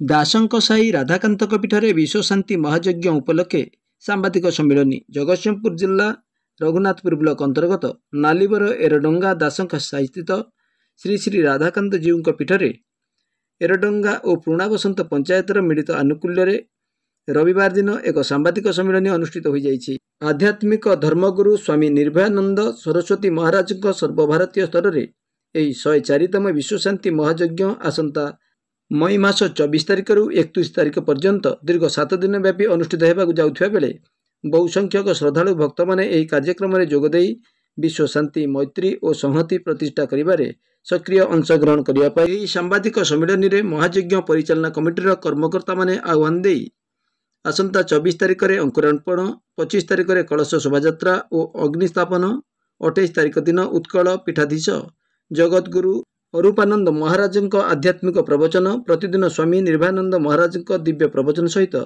दासଙ୍କ साई राधाकांत पीठरे विश्वशांति महायज्ञ उपलक्षे सांबादिक सम्मिलनी जगतसिंहपुर जिला रघुनाथपुर ब्लॉक अंतर्गत नालीबर एरडंगा दासंक साई स्थित श्री श्री राधाकांत जीव पीठरे एरडंगा और पुणा बसंत पंचायतर मिलित आनुकूल्य रविवार दिन एक सांबादिक सम्मिलनी अनुष्ठित हो जाइछि। आध्यात्मिक धर्मगुरु स्वामी निर्भयानंद सरस्वती महाराज सर्वभारतीय स्तर में यही 104तम विश्वशांति महायज्ञ आसंता मई मास 24 तारिख रु 31 तारिख पर्यंत दीर्घ 7 दिन व्यापी अनुष्ठित होगा जाउथिबा बेले बहु संख्यक श्रद्धालु भक्त मैंने यह कार्यक्रम में जोगदे विश्व शांति मैत्री और संहति प्रतिष्ठा करिबारे सक्रिय अंशग्रहण करने सांबादिक सम्मिलन में महायज्ञ परिचालना कमिटीर कर्मकर्ता माने आह्वान दे आसंता 24 तारिख में अंकुरार्पण 25 तारिख में कलश शोभायात्रा और अग्निस्थापन 28 तारिख दिन उत्कल पीठाधीश जगतगुरु अरूपानंद महाराज आध्यात्मिक प्रवचन प्रतिदिन स्वामी निर्भयानंद महाराज दिव्य प्रवचन सहित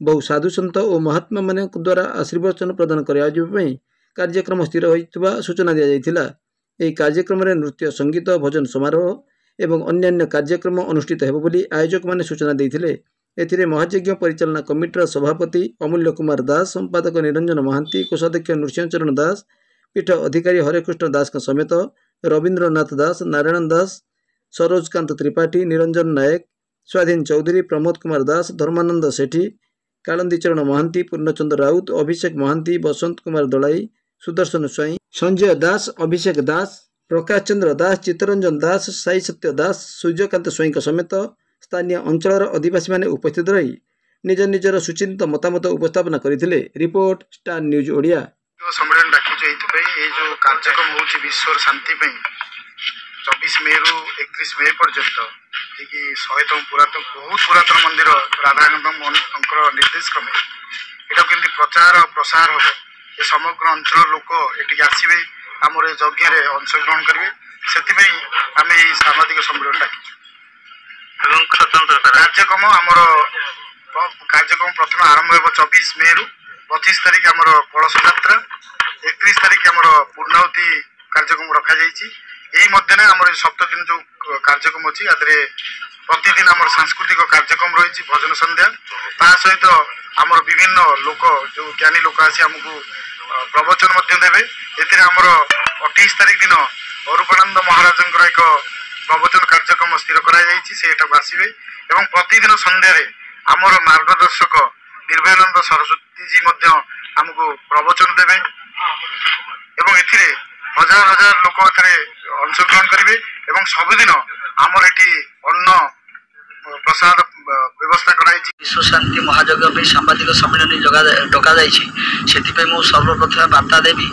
बहु साधु सन्त और महात्मा मान द्वारा आशीर्वचन प्रदान करने कार्यक्रम स्थिर होइतिबा सूचना दी जाइथिला। एही कार्यक्रम में नृत्य संगीत भजन समारोह एवं अन्यान्य कार्यक्रम अनुष्ठित हेबो बोली आयोजक माने सूचना देइथिले। एथिरे महायज्ञ परिचालना कमिटीर सभापति अमूल्य कुमार दास, संपादक निरंजन महांती, कोषाध्यक्ष नृसिंहचरण दास, पीठ अधिकारी हरेकृष्ण दास समेत रवींद्रनाथ दास, नारायण दास, सरोजकांत त्रिपाठी, निरंजन नायक, स्वाधीन चौधरी, प्रमोद कुमार दास, धर्मानंद सेठी, कालंदीचरण महांती, पूर्णचंद्र राउत, अभिषेक महांती, बसंत कुमार दलाई, सुदर्शन स्वाई, संजय दास, अभिषेक दास, प्रकाश चंद्र दास, चित्तरंजन दास, साई सत्य दास, सूर्यकांत स्वाई समेत स्थानीय अंचल आदिवासी माने उपस्थित रही निज निजर सुचिंत मतामत उपस्थापन करथिले। Report star news Odia. सम्मेलन डाकिचे जो कार्यक्रम होची विश्व शांति 24 मे रु 31 मे पर्यंत जी कि 100तम पुरातन बहुत पुरातन मंदिर राधाकांत निर्देश क्रमे यहाँ केमती प्रचार प्रसार हम ये समग्र अंचल लोक ये आसवे आमर यज्ञ अंशग्रहण करेंगे से आम ये सामाजिक सम्मेलन डाकिଛୁ। कार्यक्रम आमर कार्यक्रम प्रथम आरंभ हो 24 मे रु 25 तारिख आमर कलश यात्रा, 31 तारिख आमर पूर्णाहुति कार्यक्रम रखा जाइछि। एही मध्य आमर 7 दिन जो कार्यक्रम अछि आदरे प्रतिदिन आमर सांस्कृतिक कार्यक्रम रही भजन संध्या ता सहित आमर विभिन्न लोक जो ज्ञानी लोक आसी आमको प्रवचन मध्य देवे। एथिरे आमर 28 तारिख दिन अरूपानंद महाराज एक प्रवचन कार्यक्रम स्थिर करा जाइछि से एटा आसीबे एवं प्रतिदिन संध्या रे आमर मार्गदर्शक निर्भयानंद सरस्वती जी मध्य आमको प्रवचन देवे एवं एथिरे हजार हजार लोक एथिरे अंशग्रहण करेंगे एवं सबुदिन आमर एटी अन्न प्रसाद व्यवस्था कराई। विश्व शांति महायज्ञ सांबादिक सम्मेलन डका जाती मु सर्वप्रथम वार्ता देवी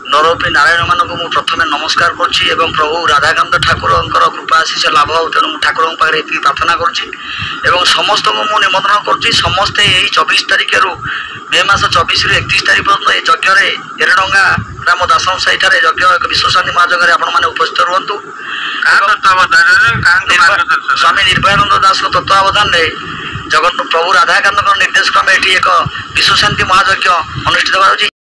नरपी नारायण मानक मु प्रथम नमस्कार करछि एवं प्रभु राधाकांत ठाकुर कृपा आशीष लाभ हो तेणु ठाकुर पाखे ये प्रार्थना करुच्ची एवं समस्त को निमंत्रण करुच्ची समस्ते यही 24 तारिख रु मे मास 24 रु 31 तारिख पर्यटन यज्ञ एरडंगा ग्राम दासम साइठारे यज्ञ एक विश्व शांति महायज्ञ आपण मैंने उपस्थित रुहतु। स्वामी निर्भयानंद दास तत्वावधान जगत प्रभु राधाकांत निर्देश क्रमे एक विश्व शांति महायज्ञ अनुष्ठित होगा।